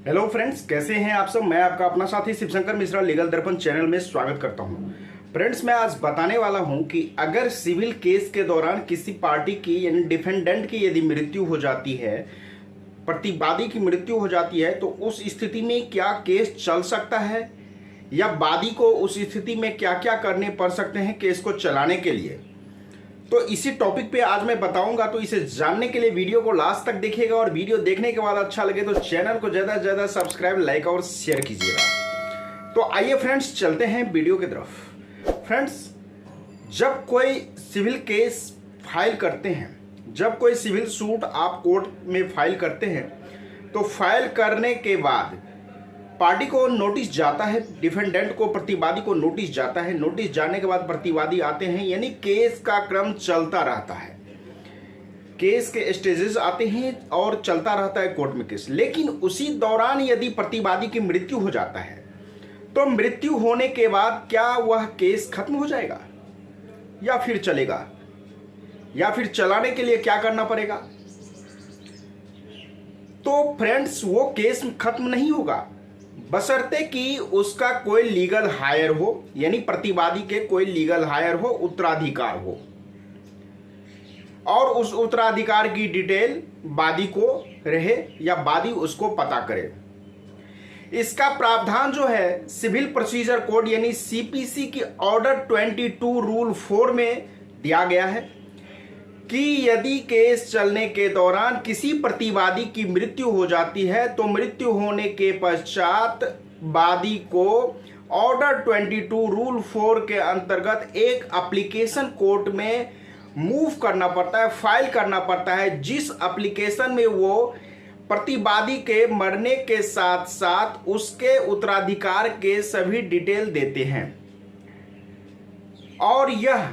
Hello friends, कैसे हैं आप सब। मैं आपका अपना साथी शिवशंकर मिश्रा लीगल दर्पण चैनल में स्वागत करता हूं। फ्रेंड्स, मैं आज बताने वाला हूं कि अगर सिविल केस के दौरान किसी पार्टी की यानी डिफेंडेंट की यदि मृत्यु हो जाती है, प्रतिवादी की मृत्यु हो जाती है, तो उस स्थिति में क्या केस चल सकता है या वादी को उस स्थिति में क्या क्या करने पड़ सकते हैं केस को चलाने के लिए। तो इसी टॉपिक पे आज मैं बताऊंगा। तो इसे जानने के लिए वीडियो को लास्ट तक देखिएगा और वीडियो देखने के बाद अच्छा लगे तो चैनल को ज़्यादा से ज़्यादा सब्सक्राइब, लाइक और शेयर कीजिएगा। तो आइए फ्रेंड्स, चलते हैं वीडियो की तरफ। फ्रेंड्स, जब कोई सिविल केस फाइल करते हैं, जब कोई सिविल सूट आप कोर्ट में फाइल करते हैं, तो फाइल करने के बाद पार्टी को नोटिस जाता है, डिफेंडेंट को, प्रतिवादी को नोटिस जाता है। नोटिस जाने के बाद प्रतिवादी आते हैं, यानी केस का क्रम चलता रहता है। केस के स्टेजेस आते हैं और चलता रहता है कोर्ट में केस। लेकिन उसी दौरान यदि प्रतिवादी की मृत्यु हो जाता है, तो मृत्यु होने के बाद क्या वह केस खत्म हो जाएगा या फिर चलेगा, या फिर चलाने के लिए क्या करना पड़ेगा? तो फ्रेंड्स, वो केस खत्म नहीं होगा बशर्ते कि उसका कोई लीगल हायर हो, यानी प्रतिवादी के कोई लीगल हायर हो, उत्तराधिकार हो, और उस उत्तराधिकार की डिटेल वादी को रहे या वादी उसको पता करे। इसका प्रावधान जो है सिविल प्रोसीजर कोड यानी सीपीसी की ऑर्डर 22 रूल 4 में दिया गया है कि यदि केस चलने के दौरान किसी प्रतिवादी की मृत्यु हो जाती है, तो मृत्यु होने के पश्चात वादी को ऑर्डर 22 रूल 4 के अंतर्गत एक एप्लीकेशन कोर्ट में मूव करना पड़ता है, फाइल करना पड़ता है, जिस एप्लीकेशन में वो प्रतिवादी के मरने के साथ साथ उसके उत्तराधिकार के सभी डिटेल देते हैं। और यह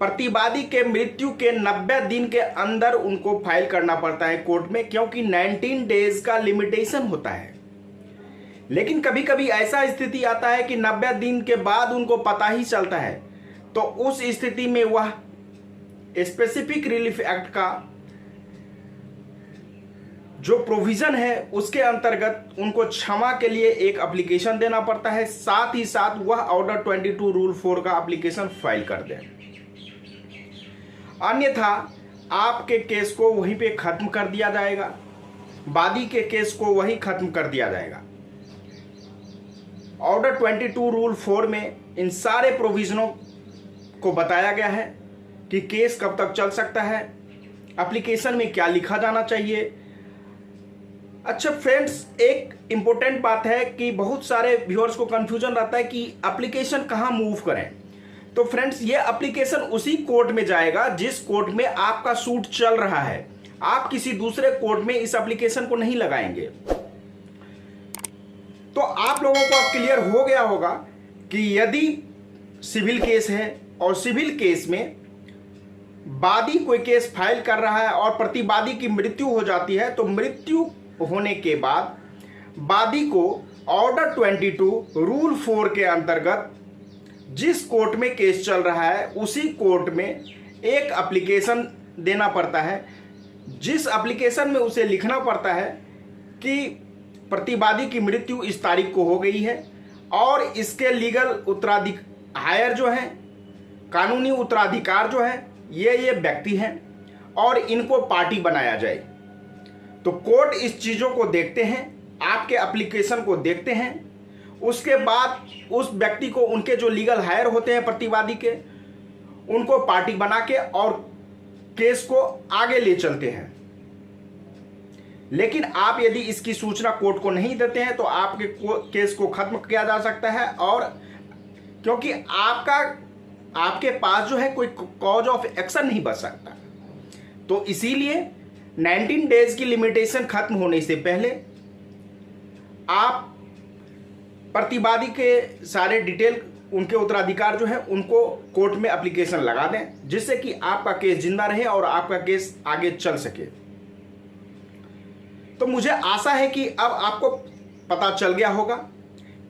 प्रतिवादी के मृत्यु के 90 दिन के अंदर उनको फाइल करना पड़ता है कोर्ट में, क्योंकि 19 डेज का लिमिटेशन होता है। लेकिन कभी कभी ऐसा स्थिति आता है कि 90 दिन के बाद उनको पता ही चलता है, तो उस स्थिति में वह स्पेसिफिक रिलीफ एक्ट का जो प्रोविजन है उसके अंतर्गत उनको क्षमा के लिए एक एप्लीकेशन देना पड़ता है, साथ ही साथ वह ऑर्डर 22 रूल 4 का एप्लीकेशन फाइल कर दें। अन्यथा आपके केस को वहीं पे खत्म कर दिया जाएगा, वादी के केस को वहीं खत्म कर दिया जाएगा। ऑर्डर 22 रूल 4 में इन सारे प्रोविजनों को बताया गया है कि केस कब तक चल सकता है, एप्लीकेशन में क्या लिखा जाना चाहिए। अच्छा फ्रेंड्स, एक इंपॉर्टेंट बात है कि बहुत सारे व्यूअर्स को कंफ्यूजन रहता है कि एप्लीकेशन कहाँ मूव करें। तो फ्रेंड्स, ये एप्लीकेशन उसी कोर्ट में जाएगा जिस कोर्ट में आपका सूट चल रहा है। आप किसी दूसरे कोर्ट में इस एप्लीकेशन को नहीं लगाएंगे। तो आप लोगों को अब क्लियर हो गया होगा कि यदि सिविल केस है और सिविल केस में वादी कोई केस फाइल कर रहा है और प्रतिवादी की मृत्यु हो जाती है, तो मृत्यु होने के बाद वादी को ऑर्डर 22 रूल 4 के अंतर्गत जिस कोर्ट में केस चल रहा है उसी कोर्ट में एक एप्लीकेशन देना पड़ता है, जिस एप्लीकेशन में उसे लिखना पड़ता है कि प्रतिवादी की मृत्यु इस तारीख को हो गई है और इसके लीगल उत्तराधिकार हायर जो है, कानूनी उत्तराधिकार जो है, ये व्यक्ति हैं और इनको पार्टी बनाया जाए। तो कोर्ट इस चीज़ों को देखते हैं, आपके एप्लीकेशन को देखते हैं, उसके बाद उस व्यक्ति को, उनके जो लीगल हायर होते हैं प्रतिवादी के, उनको पार्टी बना के और केस को आगे ले चलते हैं। लेकिन आप यदि इसकी सूचना कोर्ट को नहीं देते हैं तो आपके केस को खत्म किया जा सकता है, और क्योंकि आपके पास जो है कोई कॉज ऑफ एक्शन नहीं बच सकता। तो इसीलिए 19 डेज की लिमिटेशन खत्म होने से पहले आप प्रतिवादी के सारे डिटेल, उनके उत्तराधिकार जो है, उनको कोर्ट में एप्लीकेशन लगा दें, जिससे कि आपका केस जिंदा रहे और आपका केस आगे चल सके। तो मुझे आशा है कि अब आपको पता चल गया होगा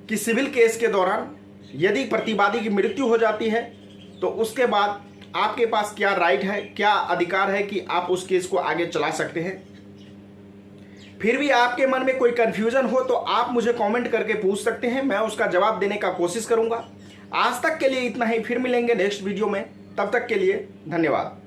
कि सिविल केस के दौरान यदि प्रतिवादी की मृत्यु हो जाती है तो उसके बाद आपके पास क्या राइट है, क्या अधिकार है कि आप उस केस को आगे चला सकते हैं। फिर भी आपके मन में कोई कंफ्यूजन हो तो आप मुझे कमेंट करके पूछ सकते हैं, मैं उसका जवाब देने का कोशिश करूंगा। आज तक के लिए इतना ही, फिर मिलेंगे नेक्स्ट वीडियो में, तब तक के लिए धन्यवाद।